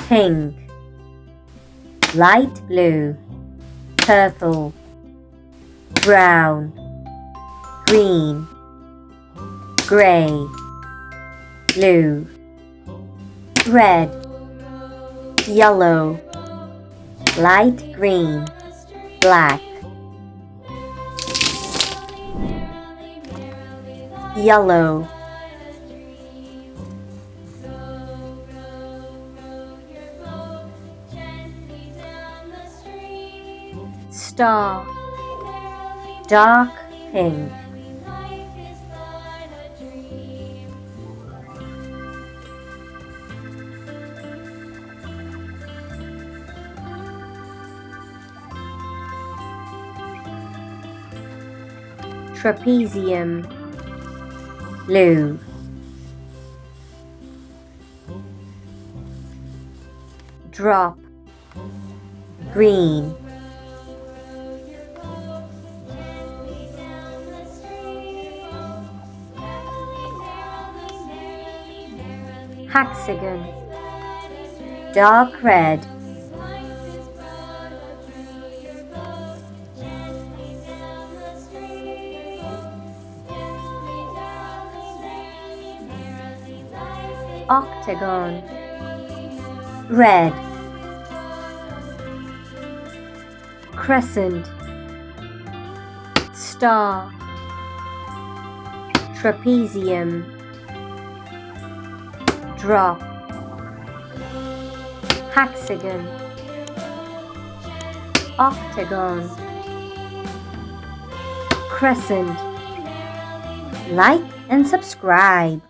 pink, light blue, purple, brown, green, gray, blue, red, yellow, light green, black, yellow, star, dark pink, trapezium, blue, drop, green, hexagon, dark red, octagon, red, crescent, star, trapezium, drop, hexagon, octagon, crescent. Like and subscribe.